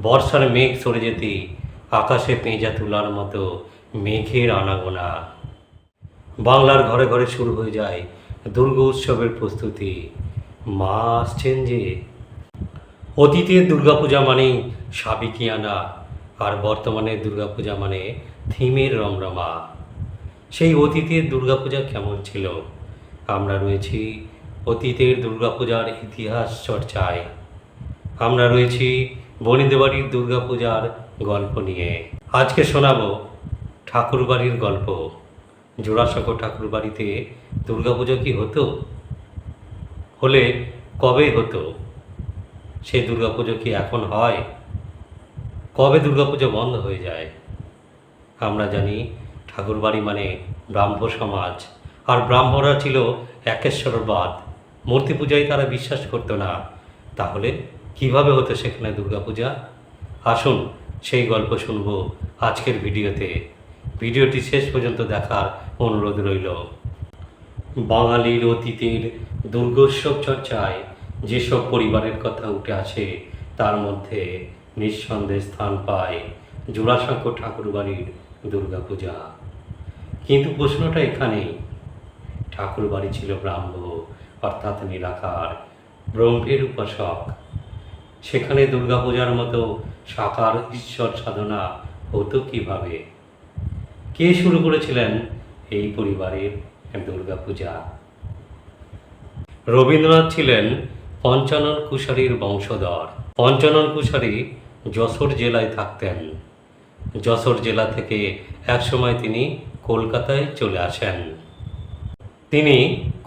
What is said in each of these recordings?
বর্ষার মেঘ সরে যেতে আকাশে পেঁজা তোলার মতো মেঘের আনাগোনা। বাংলার ঘরে ঘরে শুরু হয়ে যায় দুর্গা উৎসবের প্রস্তুতি। মা আসছেন যে। অতীতের দুর্গাপূজা মানেই সাবেকিয়ানা, আর বর্তমানের দুর্গাপূজা মানে থিমের রমরমা। সেই অতীতের দুর্গাপূজা কেমন ছিল? আমরা রয়েছি অতীতের দুর্গাপূজার ইতিহাস চর্চায়। আমরা রয়েছি বনিদেবাড়ির দুর্গাপূজার গল্প নিয়ে। আজকে শোনাবো ঠাকুরবাড়ির গল্প। জোড়াসাঁকো ঠাকুরবাড়িতে দুর্গাপুজো কি হতো? হলে কবে হতো? সেই দুর্গাপুজো কি এখন হয়? কবে দুর্গাপুজো বন্ধ হয়ে যায়? আমরা জানি ঠাকুরবাড়ি মানে ব্রাহ্ম সমাজ, আর ব্রাহ্মরা ছিল একেশ্বরবাদ। মূর্তি পূজায় তারা বিশ্বাস করতো না। তাহলে কিভাবে হতো সেখানে দুর্গাপূজা? আসুন সেই গল্প শুনবো আজকের ভিডিওতে। ভিডিওটি শেষ পর্যন্ত দেখার অনুরোধ রইল। বাঙালির অতীতের দুর্গোৎসব চর্চায় যেসব পরিবারের কথা উঠে আসে তার মধ্যে নিঃসন্দেহে স্থান পায় জোড়াসাঁকো ঠাকুরবাড়ির দুর্গাপূজা। কিন্তু প্রশ্নটা এখানেই, ঠাকুরবাড়ি ছিল ব্রাহ্ম, অর্থাৎ নিরাকার, ব্রহ্মের উপাসক। সেখানে দুর্গাপূজার মতো সাকার ঈশ্বর সাধনা হতো কিভাবে? কে শুরু করেছিলেন এই পরিবারের দুর্গাপূজা? রবীন্দ্রনাথ ছিলেন পঞ্চানন কুশারীর বংশধর। পঞ্চানন কুশারী যশোর জেলায় থাকতেন। যশোর জেলা থেকে একসময় তিনি কলকাতায় চলে আসেন। তিনি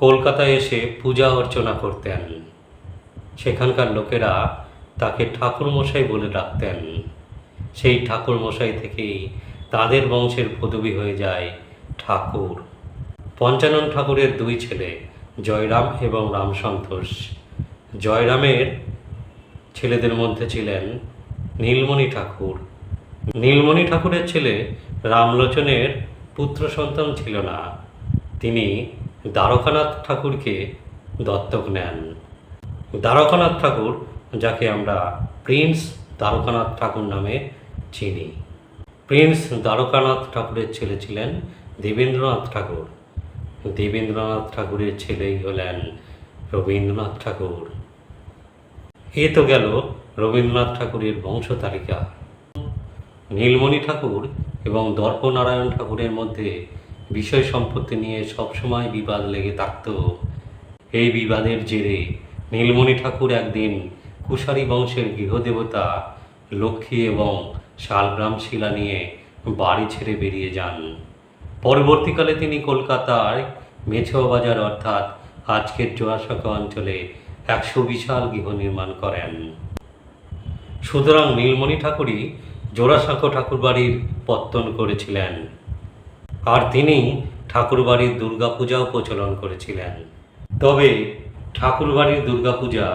কলকাতায় এসে পূজা অর্চনা করতেন। সেখানকার লোকেরা তাকে ঠাকুরমশাই বলে ডাকতেন। সেই ঠাকুরমশাই থেকেই তাদের বংশের পদবী হয়ে যায় ঠাকুর। পঞ্চানন ঠাকুরের দুই ছেলে, জয়রাম এবং রামসন্তোষ। জয়রামের ছেলেদের মধ্যে ছিলেন নীলমণি ঠাকুর। নীলমণি ঠাকুরের ছেলে রামলোচনের পুত্র সন্তান ছিল না। তিনি দ্বারকানাথ ঠাকুরকে দত্তক নেন। দ্বারকানাথ ঠাকুর, যাকে আমরা প্রিন্স দ্বারকানাথ ঠাকুর নামে চিনি। প্রিন্স দ্বারকানাথ ঠাকুরের ছেলে ছিলেন দেবেন্দ্রনাথ ঠাকুর। দেবেন্দ্রনাথ ঠাকুরের ছেলেই হলেন রবীন্দ্রনাথ ঠাকুর। এ তো গেল রবীন্দ্রনাথ ঠাকুরের বংশ তালিকা। নীলমণি ঠাকুর এবং দর্পনারায়ণ ঠাকুরের মধ্যে বিষয় সম্পত্তি নিয়ে সবসময় বিবাদ লেগে থাকত। এই বিবাদের জেরে নীলমণি ঠাকুর একদিন কুশারী বংশের গৃহদেবতা লক্ষ্মী এবং শালগ্রাম শিলা নিয়ে বাড়ি ছেড়ে বেরিয়ে যান। পরবর্তীকালে তিনি কলকাতায় মেছোয়া বাজার অর্থাৎ আজকের জোড়াসাঁকো অঞ্চলে 100 বিশাল গৃহ নির্মাণ করেন। সুতরাং নীলমণি ঠাকুরই জোড়াসাঁকো ঠাকুরবাড়ির পত্তন করেছিলেন, আর তিনি ঠাকুরবাড়ির দুর্গাপূজাও প্রচলন করেছিলেন। তবে ঠাকুরবাড়ির দুর্গাপূজা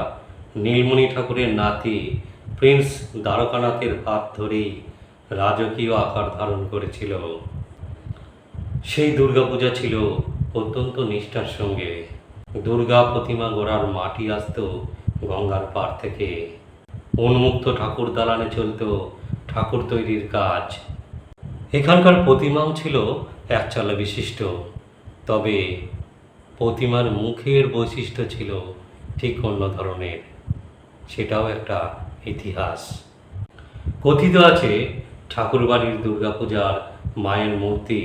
নীলমণি ঠাকুরের নাতি প্রিন্স দ্বারকানাথের হাত ধরেই রাজকীয় আকার ধারণ করেছিল। সেই দুর্গাপূজা ছিল অত্যন্ত নিষ্ঠার সঙ্গে। দুর্গা প্রতিমা গড়ার মাটি আসত গঙ্গার পাড় থেকে। উন্মুক্ত ঠাকুর দালানে চলত ঠাকুর তৈরির কাজ। এখানকার প্রতিমাও ছিল একচালা বিশিষ্ট, তবে প্রতিমার মুখের বৈশিষ্ট্য ছিল ঠিক অন্য ধরনের। সেটাও একটা ইতিহাস। কথিত আছে ঠাকুরবাড়ির দুর্গাপূজার মায়ের মূর্তি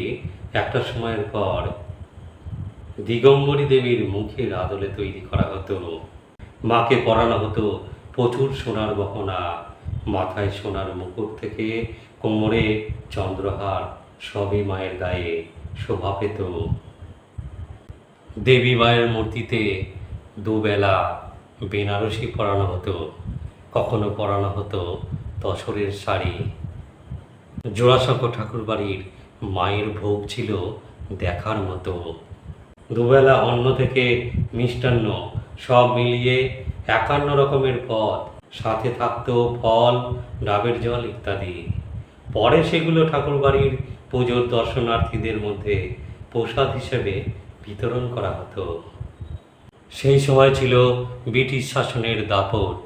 একটা সময়ের পর দিগম্বরী দেবীর মুখের আদলে তৈরি করা হতো। মাকে পরানো হতো প্রচুর সোনার গহনা, মাথায় সোনার মুকুট থেকে কোমরে চন্দ্রহার, সবই মায়ের গায়ে শোভা পেত। দেবী মায়ের মূর্তিতে দুবেলা বেনারসি পরানো হতো, কখনো পরানো হতো তসরের শাড়ি। জোড়াসাঁকো ঠাকুরবাড়ির মায়ের ভোগ ছিল দেখার মতো। দুবেলা অন্ন থেকে মিষ্টান্ন সব মিলিয়ে 51 রকমের পদ, সাথে থাকতো ফল, ডাবের জল ইত্যাদি। পরে সেগুলো ঠাকুরবাড়ির পুজোর দর্শনার্থীদের মধ্যে প্রসাদ হিসেবে বিতরণ করা হতো। সেই সময় ছিল ব্রিটিশ শাসনের দাপট,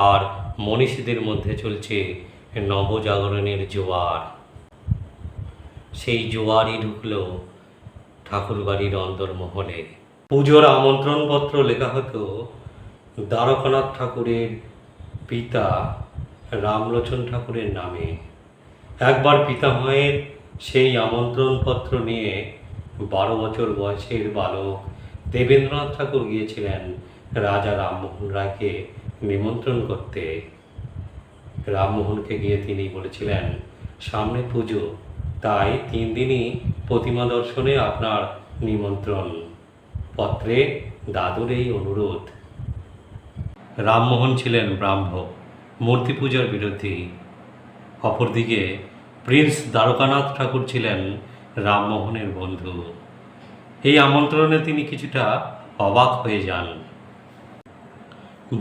আর মনীষীদের মধ্যে চলছে নবজাগরণের জোয়ার। সেই জোয়ারই ঢুকলো ঠাকুরবাড়ির অন্দরমহলে। পুজোর আমন্ত্রণপত্র লেখা হতো দ্বারকানাথ ঠাকুরের পিতা রামলোচন ঠাকুরের নামে। একবার পিতামহের সেই আমন্ত্রণপত্র নিয়ে 12 বছর বয়সের বালক দেবেন্দ্রনাথ ঠাকুর গিয়েছিলেন রাজা রামমোহন রায়কে নিমন্ত্রণ করতে। রামমোহনকে গিয়ে তিনি বলেছিলেন, সামনে পুজো, তাই 3 দিনই প্রতিমা দর্শনে আপনার নিমন্ত্রণ। পত্রে দাদুর এই অনুরোধ। রামমোহন ছিলেন ব্রাহ্ম, মূর্তি পূজার বিরোধী। অপরদিকে প্রিন্স দ্বারকানাথ ঠাকুর ছিলেন রামমোহনের বন্ধু। এই আমন্ত্রণে তিনি কিছুটা অবাক হয়ে যান।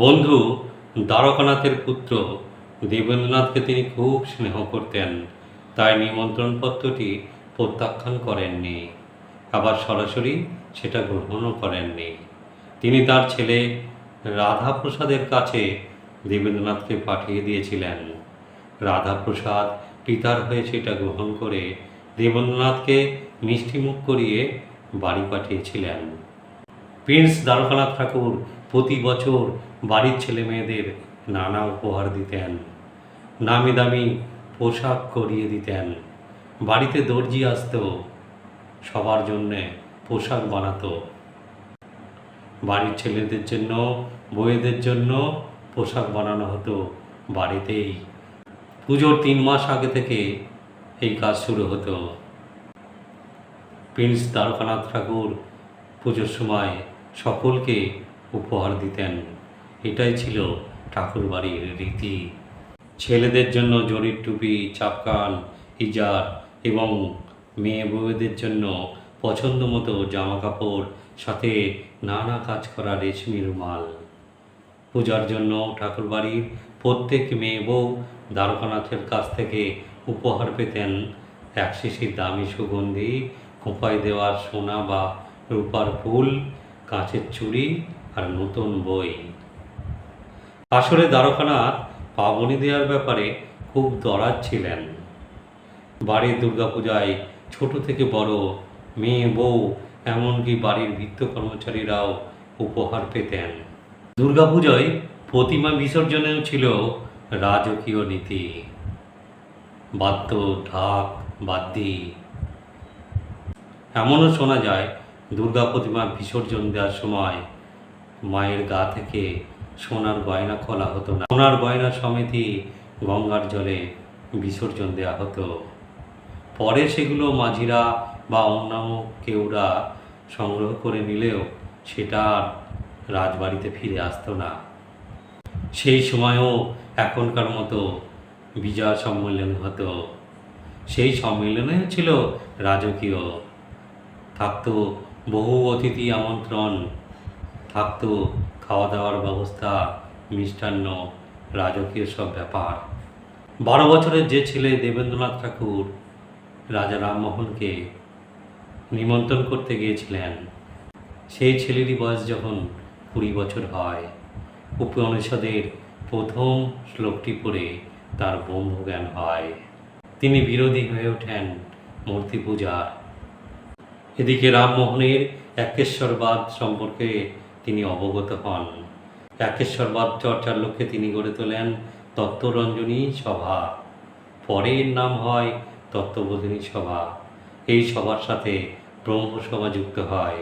বন্ধু দ্বারকানাথের পুত্র দেবেন্দ্রনাথকে তিনি খুব স্নেহ করতেন, তাই নিমন্ত্রণপত্রটি প্রত্যাখ্যান করেননি, আবার সরাসরি সেটা গ্রহণও করেননি। তিনি তার ছেলে রাধাপ্রসাদের কাছে দেবেন্দ্রনাথকে পাঠিয়ে দিয়েছিলেন। রাধাপ্রসাদ পিতার হয়ে সেটা গ্রহণ করে দেবেন্দ্রনাথকে মিষ্টিমুখ করিয়ে বাড়ি পাঠিয়েছিলেন। প্রিন্স দ্বারকানাথ ঠাকুর প্রতি বছর বাড়ির ছেলে মেয়েদের নানা উপহার দিতেন, নামি দামি পোশাক করিয়ে দিতেন। বাড়িতে দর্জি আসতো, সবার জন্যে পোশাক বানাতো। বাড়ির ছেলেদের জন্য, বউয়েদের জন্য পোশাক বানানো হতো বাড়িতেই। পুজোর 3 মাস আগে থেকে এই কাজ শুরু হতো। প্রিন্স দ্বারকানাথ ঠাকুর পুজোর সময় সকলকে উপহার দিতেন। এটাই ছিল ঠাকুরবাড়ির রীতি। ছেলেদের জন্য জরির টুপি, চাপকান, ইজার এবং মেয়ে বউয়েদের জন্য পছন্দ মতো জামা কাপড়, সাথে নানা কাজ করা রেশমি রুমাল। পূজার জন্য ঠাকুরবাড়ির প্রত্যেক মেয়ে বউ দ্বারকানাথের কাছ থেকে উপহার পেতেন 1 শিশির দামি সুগন্ধি, খোঁপায় দেওয়ার সোনা বা রূপার ফুল, কাঁচের চুড়ি আর নতুন বই। আসলে দ্বারকানাথ পাবনি দেওয়ার ব্যাপারে খুব দরাজ ছিলেন। বাড়ির দুর্গাপূজায় ছোট থেকে বড়, মেয়ে বউ এমনকি বাড়ির ভৃত্য কর্মচারীরাও উপহার পেতেন। দুর্গাপূজায় প্রতিমা বিসর্জনেও ছিল রাজকীয় নীতি। বাদ্য, ঢাক, বাদ্যি। এমনও শোনা যায় দুর্গা প্রতিমা বিসর্জন দেওয়ার সময় মায়ের গা থেকে সোনার গয়না খোলা হতো না, সোনার গয়না সমেতই গঙ্গার জলে বিসর্জন দেওয়া হতো। পরে সেগুলো মাঝিরা বা অন্যান্য কেউরা সংগ্রহ করে নিলেও সেটা আর রাজবাড়িতে ফিরে আসতো না। সেই সময়ও এখনকার মতো বিজয়া সম্মেলন হতো। সেই সম্মেলনেও ছিল রাজকীয়। থাকতো বহু অতিথি আমন্ত্রণ, থাকতো খাওয়া দাওয়ার ব্যবস্থা, মিষ্টান্ন, রাজকীয় সব ব্যাপার। 12 বছরের যে ছেলে দেবেন্দ্রনাথ ঠাকুর রাজা রামমোহনকে নিমন্ত্রণ করতে গিয়েছিলেন, সেই ছেলেরই বয়স যখন 20 বছর হয়, উপনিষদের প্রথম শ্লোকটি পড়ে তার ব্রহ্মজ্ঞান হয়। তিনি বিরোধী হয়ে ওঠেন মূর্তি পূজার। এদিকে রামমোহনের একেশ্বরবাদ সম্পর্কে তিনি অবগত হন। একেশ্বরবাদ চর্চার লক্ষ্যে তিনি গড়ে তোলেন তত্ত্বরঞ্জনী সভা। পরে এর নাম হয় তত্ত্ববোধিনী সভা। এই সভার সাথে ব্রহ্মসভা যুক্ত হয়।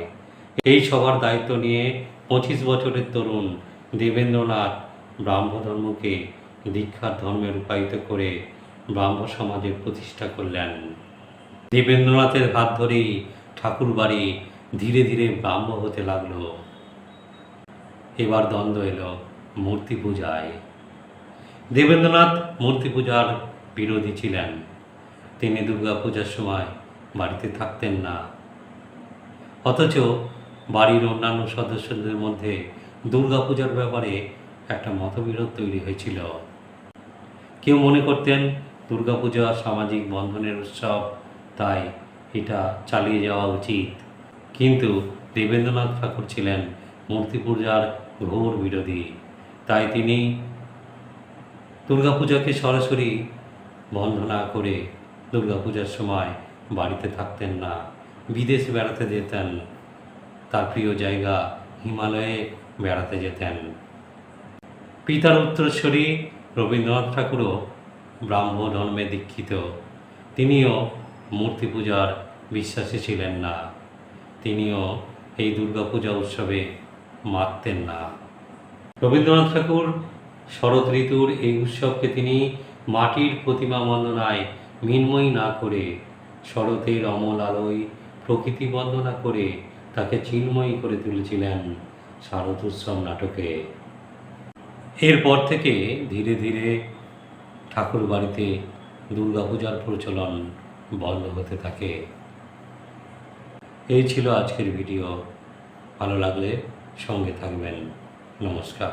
এই সভার দায়িত্ব নিয়ে 25 বছরের তরুণ দেবেন্দ্রনাথ ব্রাহ্মধর্মকে দীক্ষার ধর্মে রূপায়িত করে ব্রাহ্ম সমাজের প্রতিষ্ঠা করলেন। দেবেন্দ্রনাথের হাত ধরেই ঠাকুরবাড়ি ধীরে ধীরে ব্রাহ্ম হতে লাগলো। এবার দ্বন্দ্ব এলো মূর্তি পূজায়। দেবেন্দ্রনাথ মূর্তি পূজার বিরোধী ছিলেন। তিনি দুর্গা পূজার সময় বাড়িতে থাকতেন না। অথচ বাড়ির অন্যান্য সদস্যদের মধ্যে দুর্গা পূজার ব্যাপারে একটা মতবিরোধ তৈরি হয়েছিল। কেউ মনে করতেন দুর্গাপূজা সামাজিক বন্ধনের উৎসব, তাই এটা চালিয়ে যাওয়া উচিত। কিন্তু দেবেন্দ্রনাথ ঠাকুর ছিলেন মূর্তি পূজার ঘোর বিরোধী, তাই তিনি দুর্গাপূজাকে সরাসরি বন্ধ না করে দুর্গাপূজার সময় বাড়িতে থাকতেন না, বিদেশে বেড়াতে যেতেন, তার প্রিয় জায়গা হিমালয়ে বেড়াতে যেতেন। পিতার উত্তরস্বরী রবীন্দ্রনাথ ঠাকুরও ব্রাহ্ম ধর্মে দীক্ষিত। তিনিও মূর্তি পূজার বিশ্বাসী ছিলেন না, তিনিও এই দুর্গাপূজা উৎসবে মাততেন না। রবীন্দ্রনাথ ঠাকুর শরৎ ঋতুর এই উৎসবকে তিনি মাটির প্রতিমা বন্দনায় মিন্ময়ী না করে, শরতের অমল আলোয় প্রকৃতি বন্দনা করে তাকে চিন্ময়ী করে তুলেছিলেন শারদ উৎসব নাটকে। এরপর থেকে ধীরে ধীরে ঠাকুর বাড়িতে দুর্গাপূজার প্রচলন বন্ধ হতে থাকে। এই ছিল আজকের ভিডিও। ভালো লাগলে সঙ্গে থাকবেন। নমস্কার।